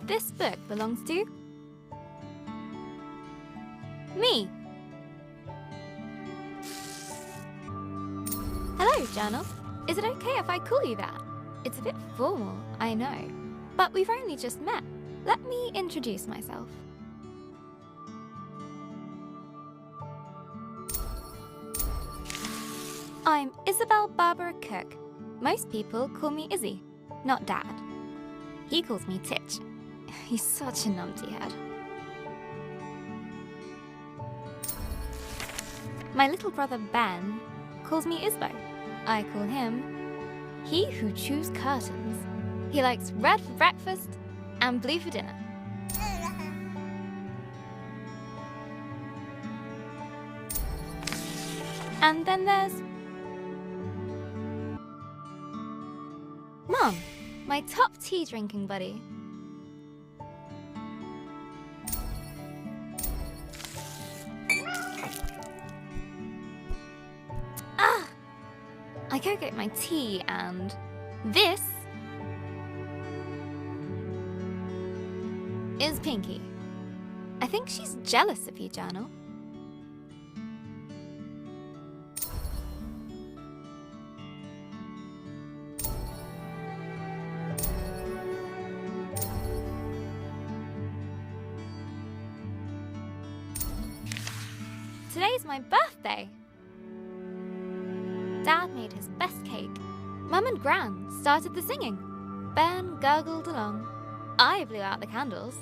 this book belongs to me. Hello, Journal. Is it okay if I call you that? It's a bit formal, I know, but we've only just met. Let me introduce myself. I'm Isabel Barbara Cook. Most people call me Izzy, not Dad. He calls me Titch. He's such a numpty head. My little brother Ben calls me Isbo. I call him He Who Chews Curtains. He likes red for breakfast and blue for dinner. And then there's Mom, my top tea drinking buddy. I go get my tea, and this is Pinky. I think she's jealous of you, Journal. Today's my birthday. Dad made his best cake. Mum and Gran started the singing. Ben gurgled along. I blew out the candles.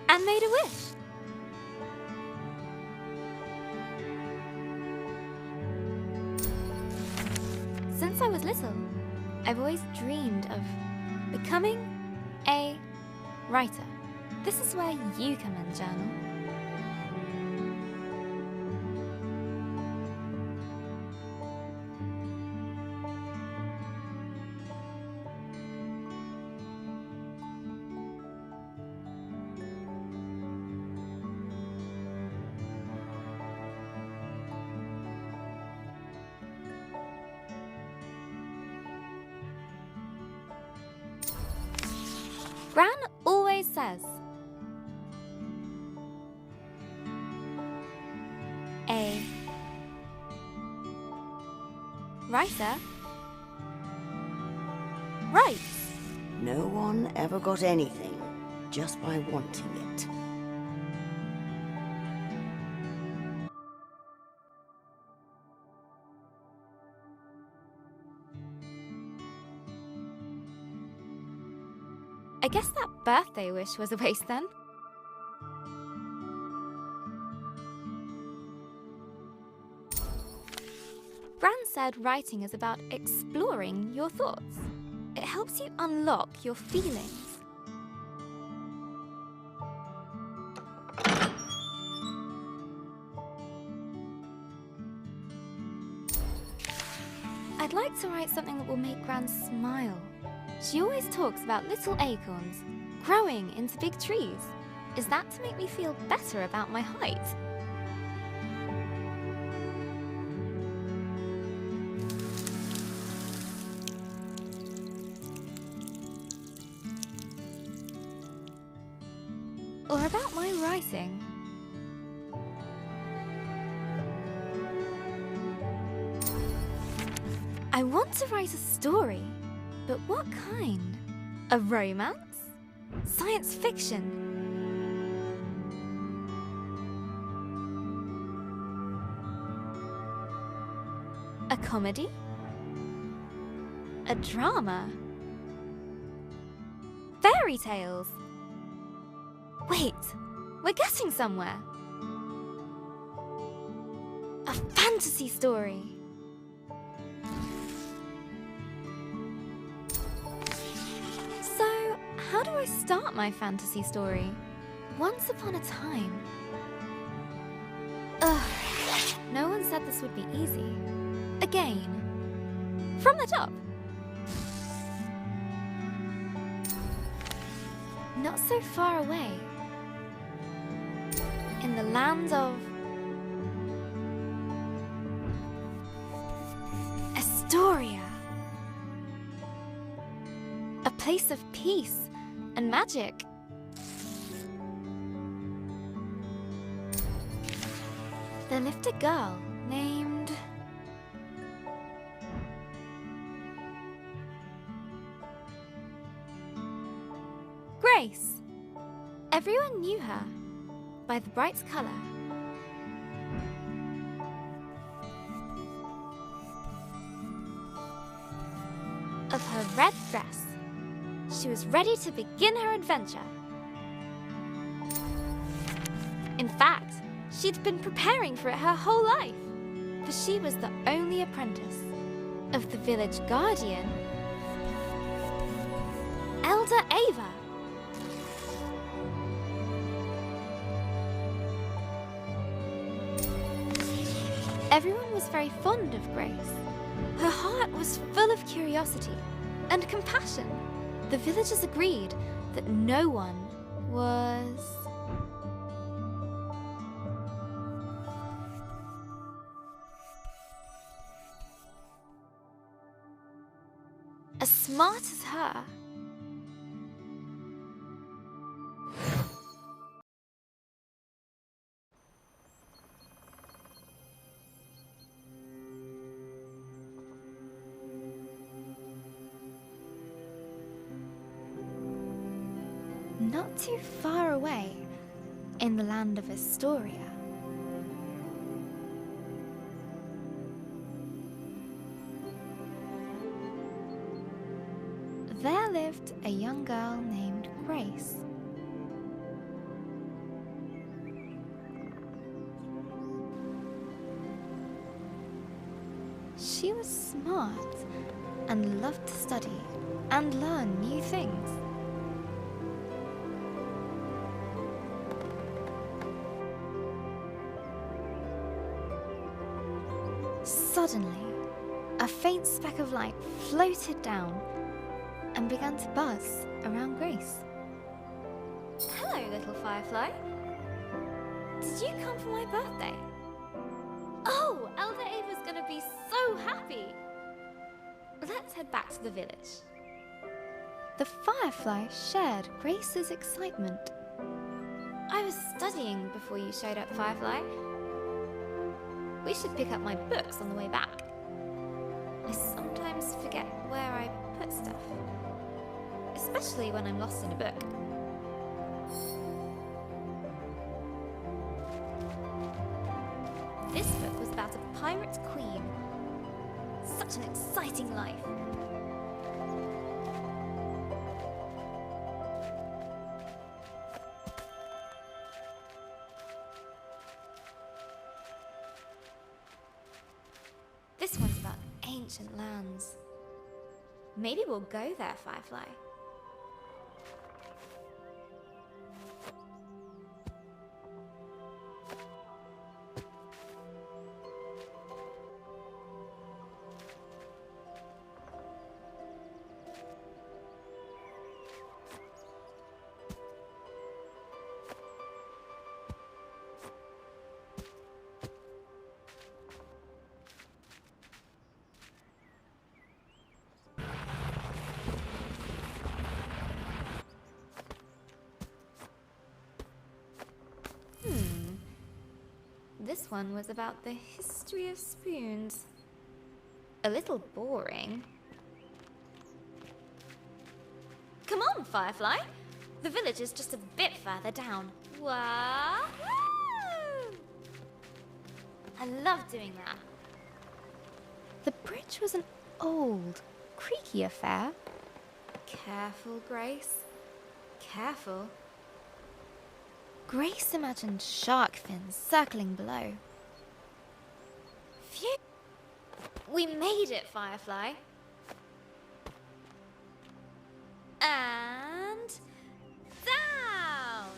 And made a wish. Since I was little, I've always dreamed of becoming a writer. This is where you come in, Journal. Gran always says, a writer writes. No one ever got anything just by wanting it. I guess that birthday wish was a waste then. Gran said writing is about exploring your thoughts. It helps you unlock your feelings. I'd like to write something that will make Gran smile. She always talks about little acorns growing into big trees. Is that to make me feel better about my height? Or about my writing? I want to write a story. But what kind? A romance? Science fiction? A comedy? A drama? Fairy tales? Wait, we're getting somewhere. A fantasy story. How do I start my fantasy story? Once upon a time. Ugh, no one said this would be easy. Again. From the top. Not so far away. In the land of Astoria. A place of peace and magic. There lived a girl named Grace. Everyone knew her by the bright color. Of her red dress. She was ready to begin her adventure. In fact, she'd been preparing for it her whole life, for she was the only apprentice of the village guardian, Elder Ava. Everyone was very fond of Grace. Her heart was full of curiosity and compassion. The villagers agreed that no one was as smart as her. Not too far away, in the land of Astoria, there lived a young girl named Grace. She was smart and loved to study and learn new things. Suddenly, a faint speck of light floated down and began to buzz around Grace. Hello, little firefly. Did you come for my birthday? Oh, Elder Ava's gonna be so happy. Let's head back to the village. The firefly shared Grace's excitement. I was studying before you showed up, Firefly. We should pick up my books on the way back. I sometimes forget where I put stuff, especially when I'm lost in a book. This book was about a pirate queen. Such an exciting life. This one's about ancient lands. Maybe we'll go there, Firefly. This one was about the history of spoons. A little boring. Come on, Firefly. The village is just a bit further down. Wahoo! I love doing that. The bridge was an old, creaky affair. Careful, Grace. Careful. Grace imagined shark fins circling below. Phew! We made it, Firefly. And down!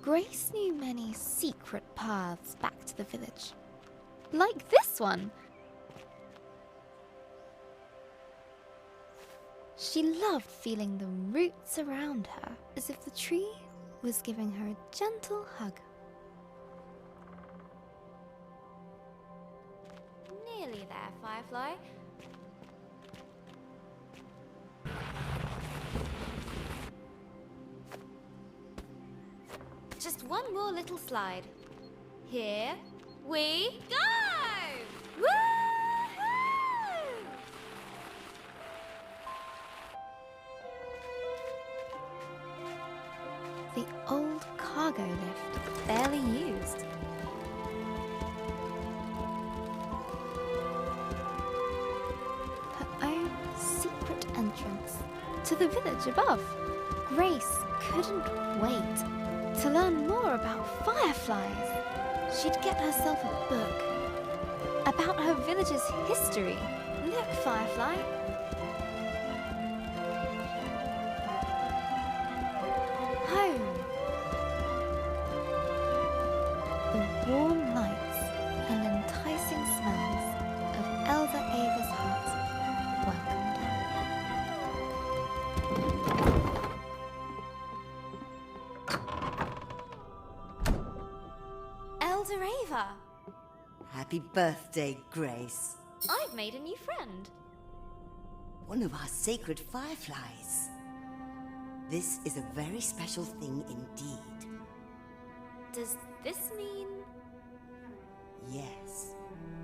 Grace knew many secret paths back to the village. Like this one. She loved feeling the roots around her, as if the tree was giving her a gentle hug. Nearly there, Firefly. Just one more little slide. Here we go! Woohoo! The old cargo lift, barely used. Her own secret entrance to the village above. Grace couldn't wait to learn more about fireflies. She'd get herself a book about her village's history. Look, Firefly. Home. The warm lights and enticing smells of Elder Ava's hut welcomed her. Elder Ava! Happy birthday, Grace. I've made a new friend. One of our sacred fireflies. This is a very special thing indeed. Does this mean... Yes,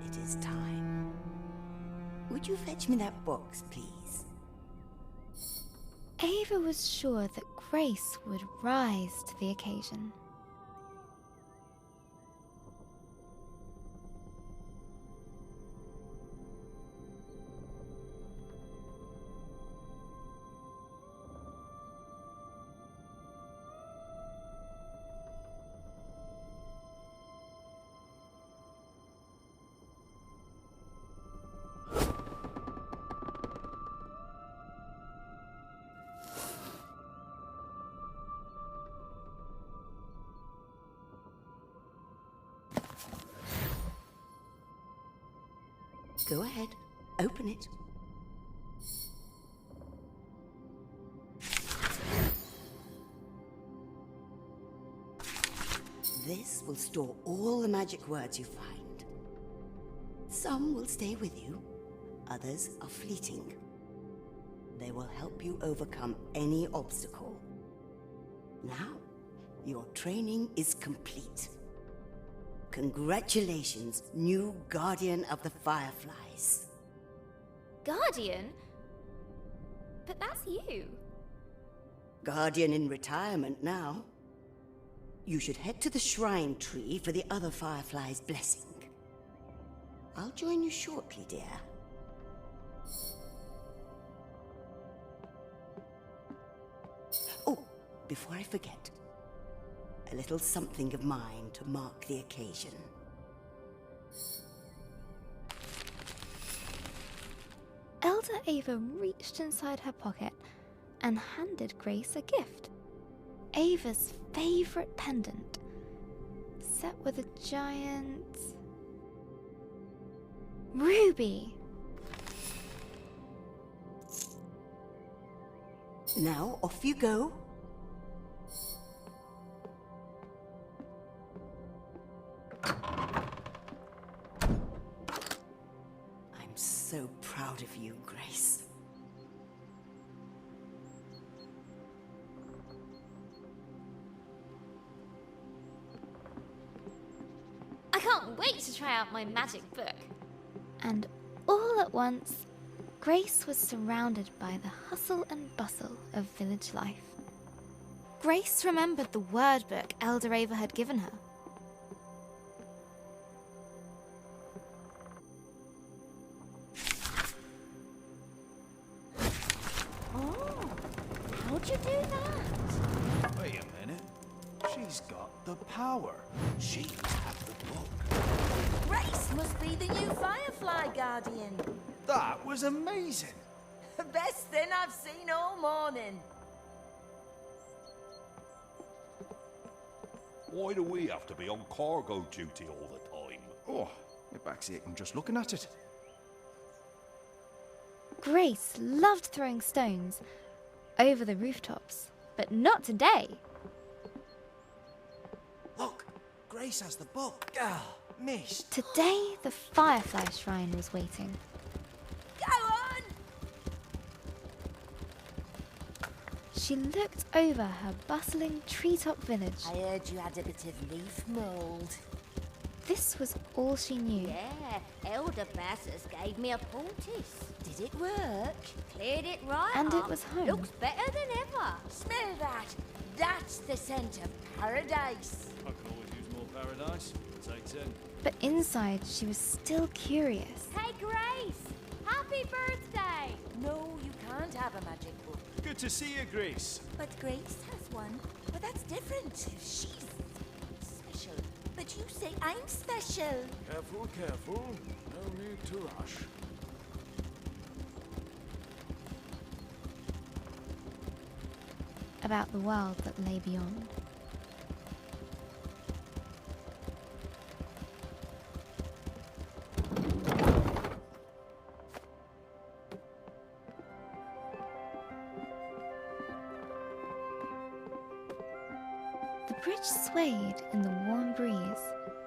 it is time. Would you fetch me that box, please? Ava was sure that Grace would rise to the occasion. Go ahead, open it. This will store all the magic words you find. Some will stay with you, others are fleeting. They will help you overcome any obstacle. Now, your training is complete. Congratulations, new Guardian of the Fireflies. Guardian? But that's you. Guardian in retirement now. You should head to the shrine tree for the other Fireflies' blessing. I'll join you shortly, dear. Oh, before I forget, a little something of mine to mark the occasion. Elder Ava reached inside her pocket and handed Grace a gift. Ava's favorite pendant, set with a giant... ruby! Now, off you go. I'm so proud of you, Grace. I can't wait to try out my magic book. And all at once, Grace was surrounded by the hustle and bustle of village life. Grace remembered the word book Elder Ava had given her. Oh, how'd you do that? Wait a minute. She's got the power. She had the book. Grace must be the new Firefly Guardian. That was amazing. Best thing I've seen all morning. Why do we have to be on cargo duty all the time? Oh, my back's aching just looking at it. Grace loved throwing stones over the rooftops, but not today. Look, Grace has the book. Ah, missed. Today, the Firefly Shrine was waiting. Go on! She looked over her bustling treetop village. I heard you had a bit of leaf mould. This was all she knew. Yeah, Elder Bassus gave me a poultice. Did it work? Cleared it right And up. it was home. Looks better than ever. Smell that! That's the scent of paradise. I can always use more paradise. Take 10. But inside, she was still curious. Hey, Grace! Happy birthday! No, you can't have a magic book. Good to see you, Grace. But Grace has one. But that's different. She's special. But you say I'm special. Careful, careful. No need to rush. About the world that lay beyond. The bridge swayed in the warm breeze.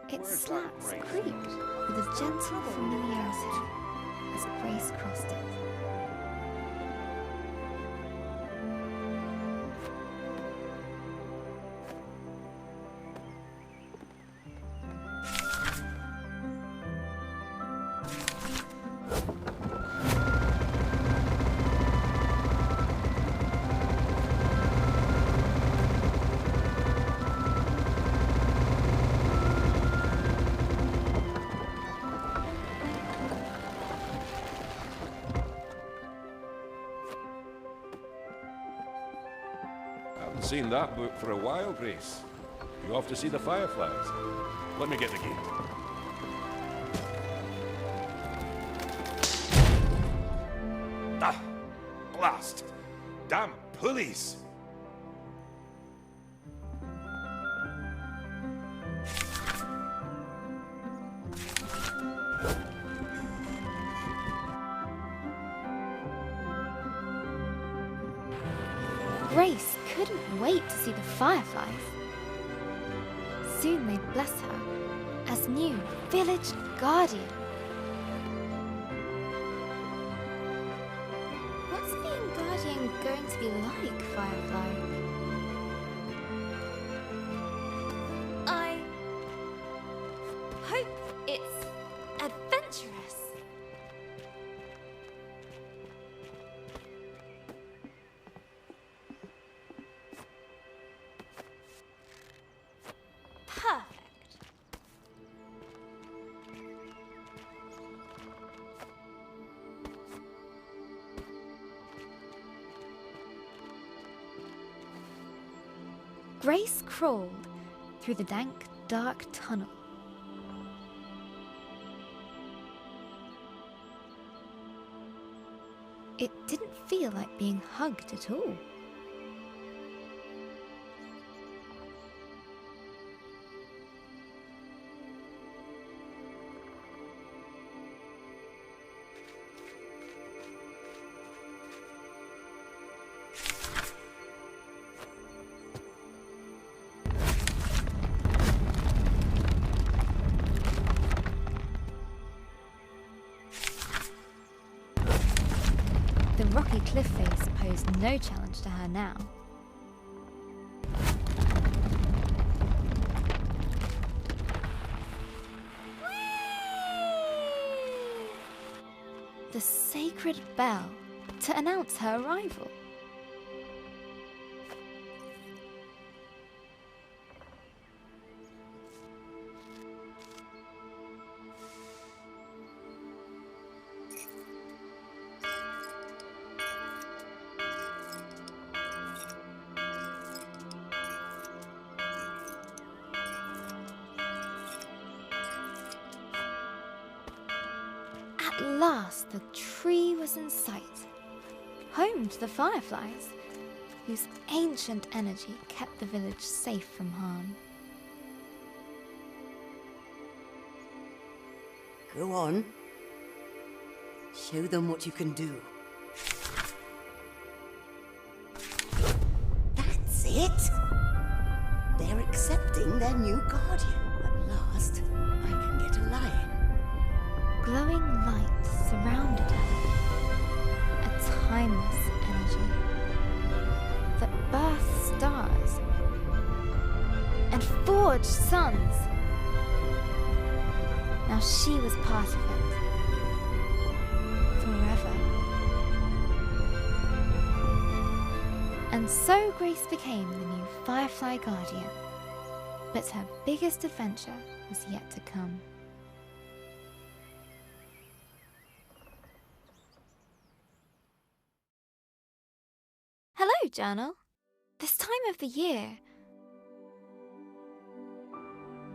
Its Where's that slats Grace? creaked with a gentle familiarity as Grace crossed it. Haven't seen that book for a while, Grace. You off to see the fireflies? Let me get the key. Ah! Blast! Damn pulleys! Grace couldn't wait to see the fireflies. Soon they'd bless her as new village guardian. What's being guardian going to be like, Firefly? I hope it's adventurous. Perfect. Grace crawled through the dank, dark tunnel. It didn't feel like being hugged at all. The rocky cliff face posed no challenge to her now. The sacred bell to announce her arrival. At last, the tree was in sight, home to the fireflies, whose ancient energy kept the village safe from harm. Go on. Show them what you can do. That's it! They're accepting their new guardian. At last, I can get a lion. Glowing light surrounded her. A timeless energy that birthed stars and forged suns. Now she was part of it. Forever. And so Grace became the new Firefly Guardian. But her biggest adventure was yet to come. Hello, Journal. This time of the year,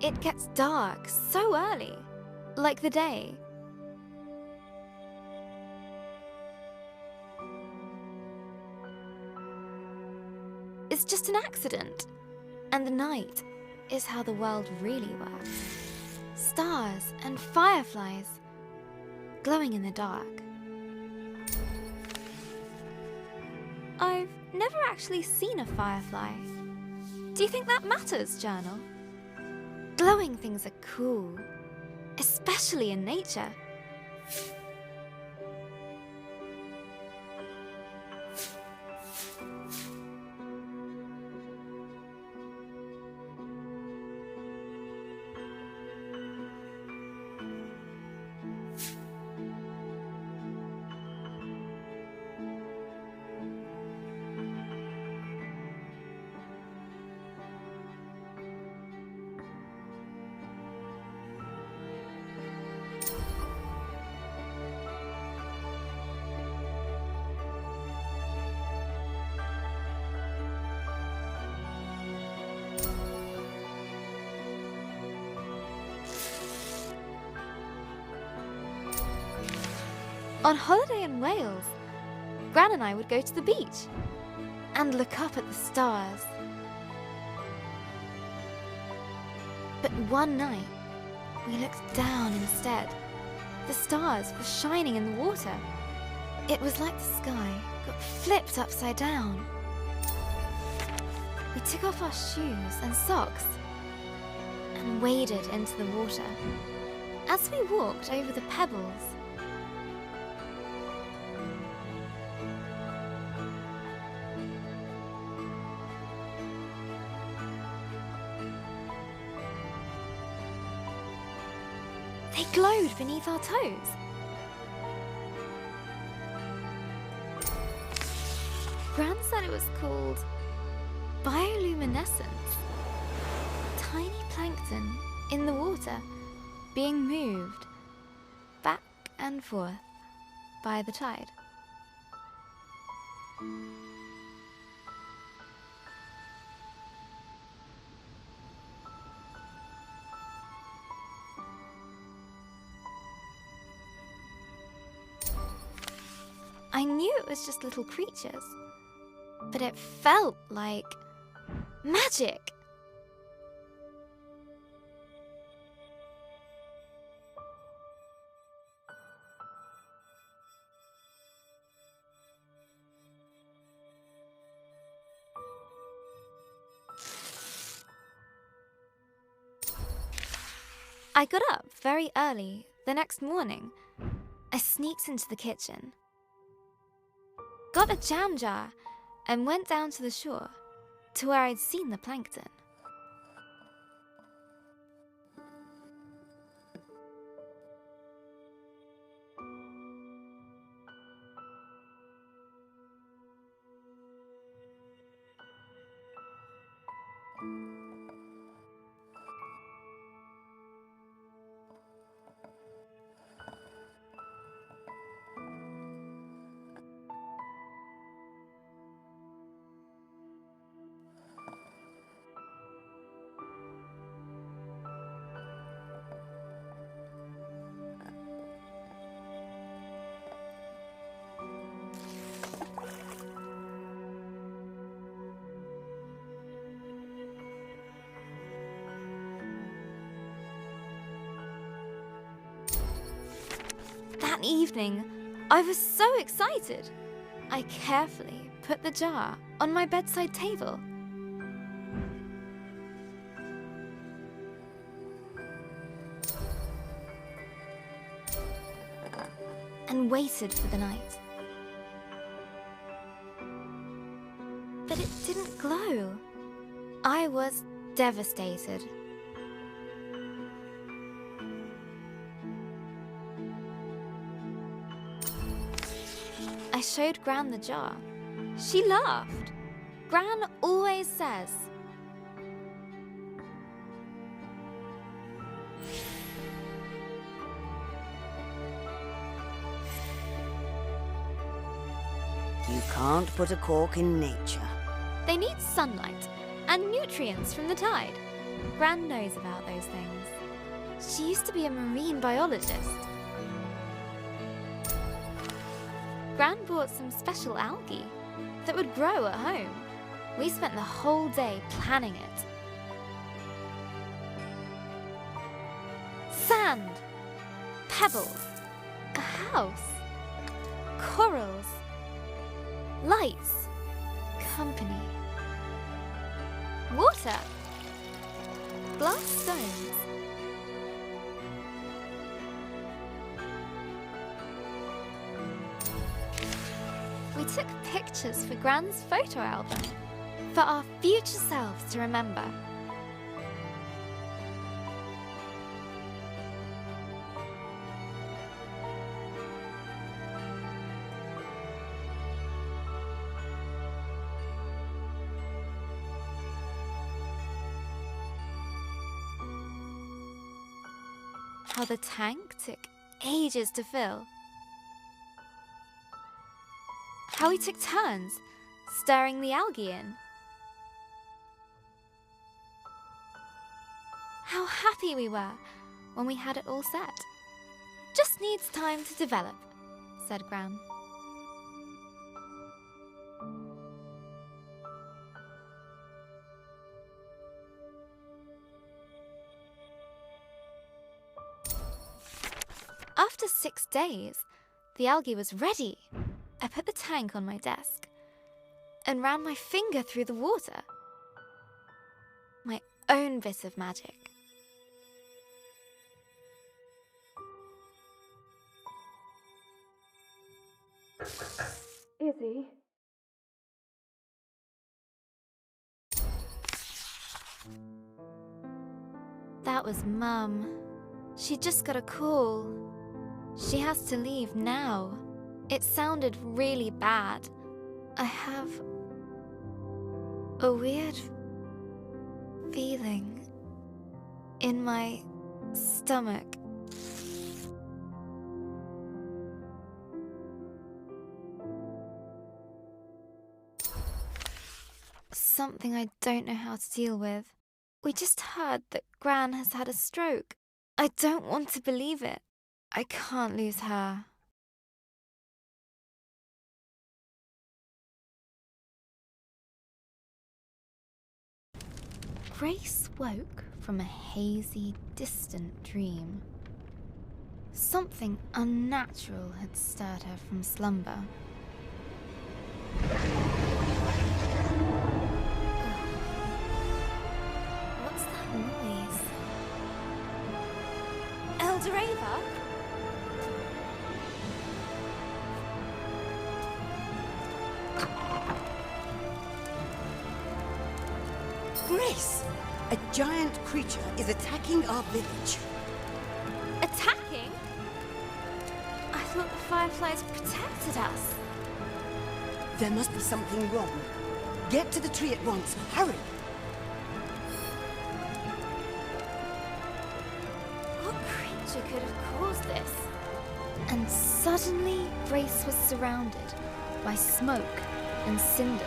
it gets dark so early, like the day. It's just an accident, and the night is how the world really works. Stars and fireflies glowing in the dark. I've never actually seen a firefly. Do you think that matters, Journal? Glowing things are cool, especially in nature. On holiday in Wales, Gran and I would go to the beach and look up at the stars. But one night, we looked down instead. The stars were shining in the water. It was like the sky got flipped upside down. We took off our shoes and socks and waded into the water. As we walked over the pebbles, they glowed beneath our toes. Gran said it was called bioluminescence. Tiny plankton in the water being moved back and forth by the tide. I knew it was just little creatures, but it felt like magic. I got up very early the next morning. I sneaked into the kitchen, got a jam jar, and went down to the shore to where I'd seen the plankton. That evening, I was so excited. I carefully put the jar on my bedside table. And waited for the night. But it didn't glow. I was devastated. I showed Gran the jar. She laughed. Gran always says, You can't put a cork in nature. they need sunlight and nutrients from the tide. Gran knows about those things. She used to be a marine biologist. Gran bought some special algae that would grow at home. We spent the whole day planning it. Sand, pebbles, a house, corals, lights, company, water, glass stones. We took pictures for Gran's photo album, for our future selves to remember. How the tank took ages to fill. How we took turns stirring the algae in. How happy we were when we had it all set. Just needs time to develop, said Gran. After 6 days, the algae was ready. I put the tank on my desk and ran my finger through the water. My own bit of magic. Izzy? That was Mum. She just got a call. She has to leave now. It sounded really bad. I have a weird feeling in my stomach. Something I don't know how to deal with. We just heard that Gran has had a stroke. I don't want to believe it. I can't lose her. Grace woke from a hazy, distant dream. Something unnatural had stirred her from slumber. What's that noise? Eldoreva? Grace! A giant creature is attacking our village. Attacking? I thought the fireflies protected us. There must be something wrong. Get to the tree at once. Hurry! What creature could have caused this? And suddenly, Grace was surrounded by smoke and cinders.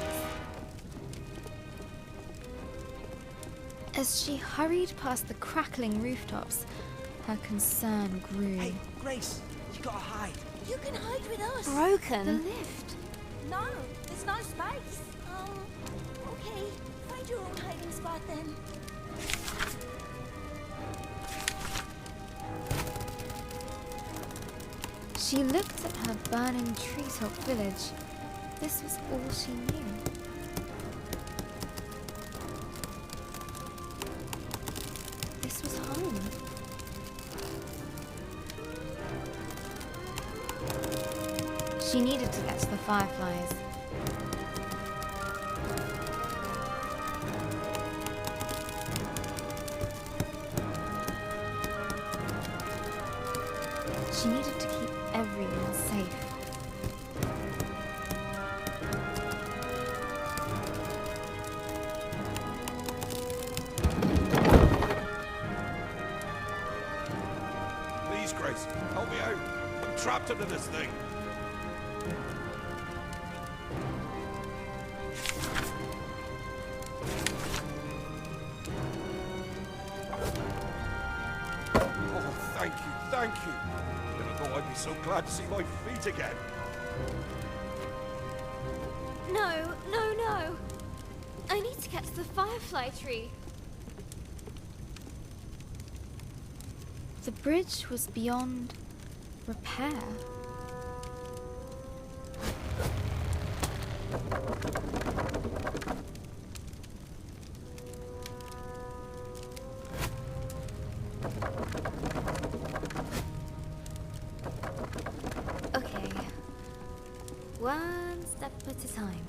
As she hurried past the crackling rooftops, her concern grew. Hey, Grace, you gotta hide. You can hide with us. Broken. The lift. No, there's no space. Okay. Find your own hiding spot then. She looked at her burning treetop village. This was all she knew. This was home. She needed to get to the fireflies. She needed to keep everyone safe. Please, Grace, help me out. I'm trapped under this thing. Oh, thank you, thank you. Never thought I'd be so glad to see my feet again. No, no, no! I need to get to the firefly tree. The bridge was beyond repair. Okay. One step at a time.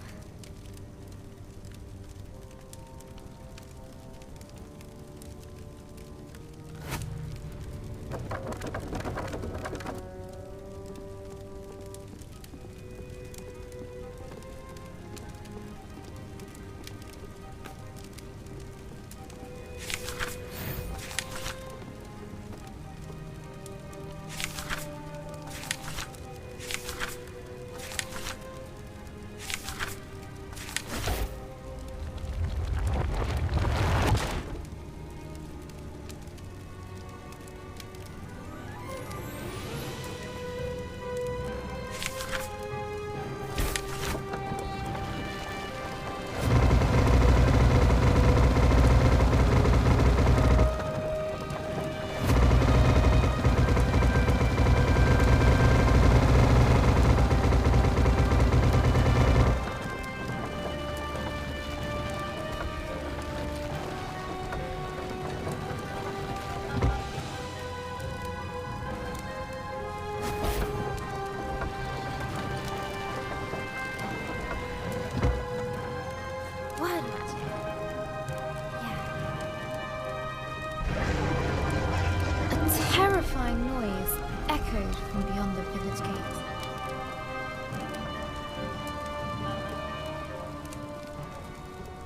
Terrifying noise echoed from beyond the village gates.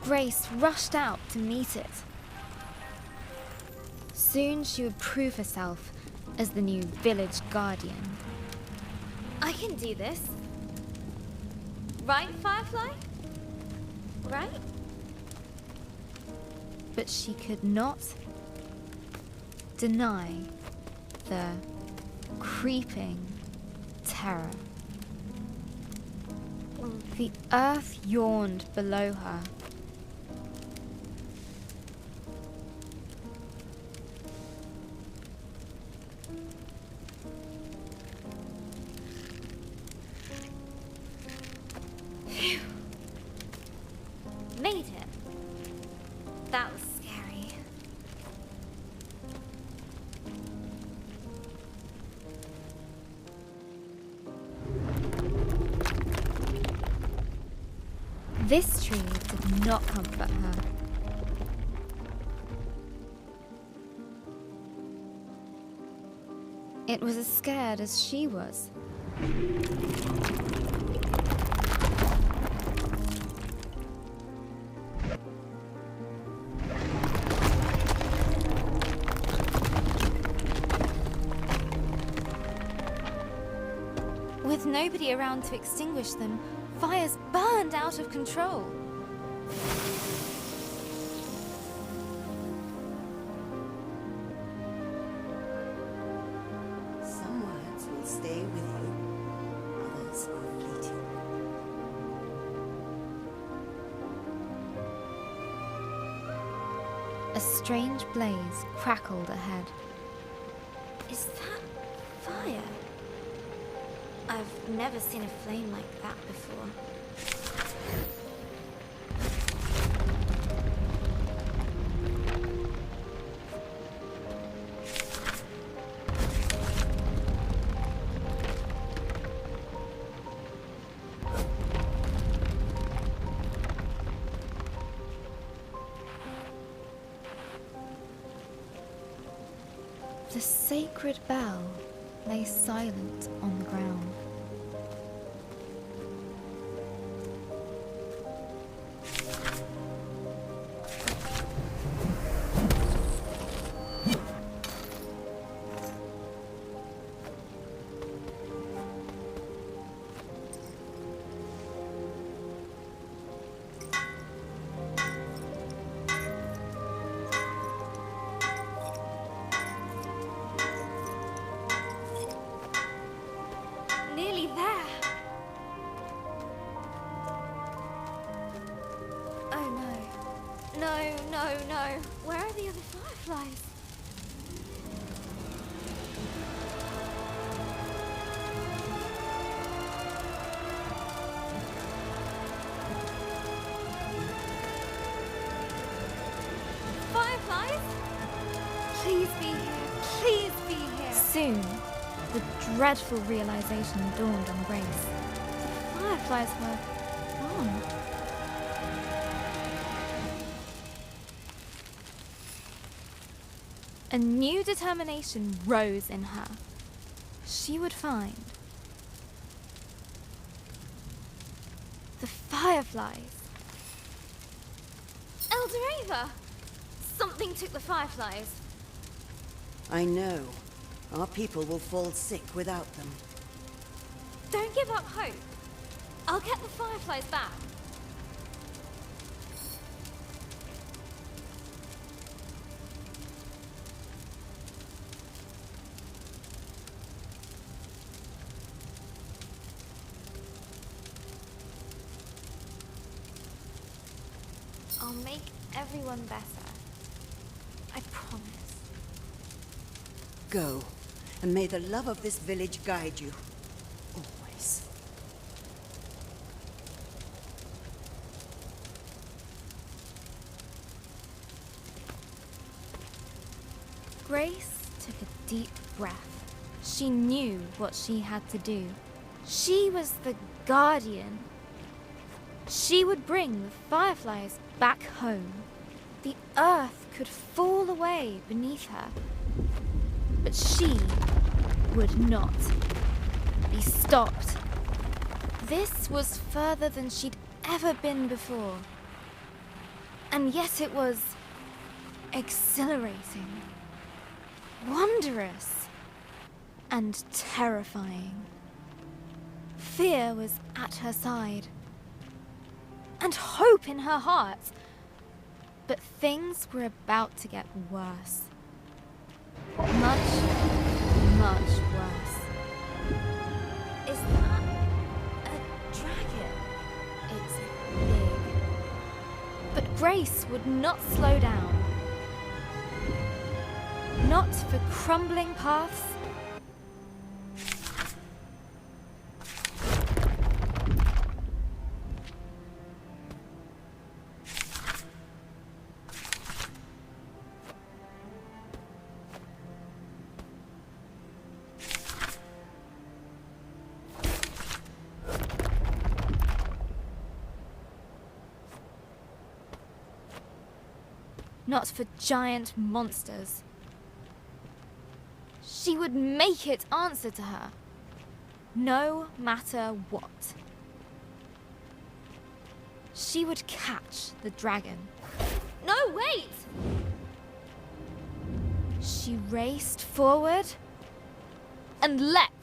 Grace rushed out to meet it. Soon she would prove herself as the new village guardian. I can do this. Right, Firefly? Right? But she could not deny the creeping terror. The earth yawned below her. Phew. Made it. That was scary. This tree did not comfort her. It was as scared as she was. With nobody around to extinguish them, fires burned out of control. Some words will stay with you, others are fleeting. A strange blaze crackled ahead. Is that fire? I've never seen a flame like that before. The sacred bell lay silent on the ground. Nearly there. Oh no. No, no, no. Where are the other fireflies? Fireflies? Please be here. Please be here. Soon, the dreadful realization dawned on Grace. The fireflies were gone. A new determination rose in her. She would find the fireflies. Elderava! Something took the fireflies. I know. Our people will fall sick without them. Don't give up hope. I'll get the fireflies back. I'll make everyone better. I promise. Go, and may the love of this village guide you. Always. Grace took a deep breath. She knew what she had to do. She was the guardian. She would bring the fireflies back home. The earth could fall away beneath her. But she would not be stopped. This was further than she'd ever been before. And yet it was exhilarating, wondrous, and terrifying. Fear was at her side, and hope in her heart. But things were about to get worse. Much, much worse. Is that a dragon? It's big. But Grace would not slow down. Not for crumbling paths. Not for giant monsters. She would make it answer to her, no matter what. She would catch the dragon. No, wait! She raced forward and leapt